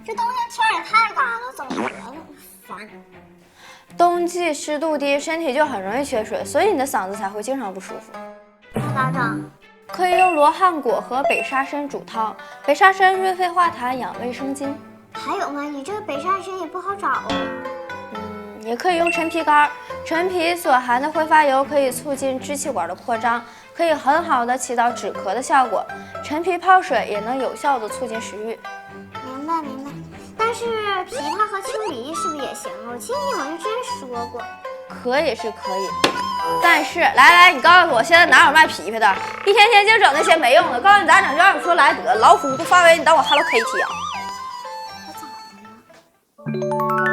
这冬天天也太干了，怎么得了？烦。冬季湿度低，身体就很容易缺水，所以你的嗓子才会经常不舒服。那咋整？可以用罗汉果和北沙参煮汤，北沙参润肺化痰、养胃生津。还有吗？你这个北沙参也不好找啊。也可以用陈皮干，陈皮所含的挥发油可以促进支气管的扩张，可以很好的起到止咳的效果。陈皮泡水也能有效的促进食欲。明白。但是枇杷和青梨是不是也行啊？我记得你好像之前说过。可以是可以，但是来，你告诉我现在哪有卖枇杷的？一天天就整那些没用的，告诉你咋整就让你说来得，老虎不发威，你当我 Hello Kitty 啊？我咋的了？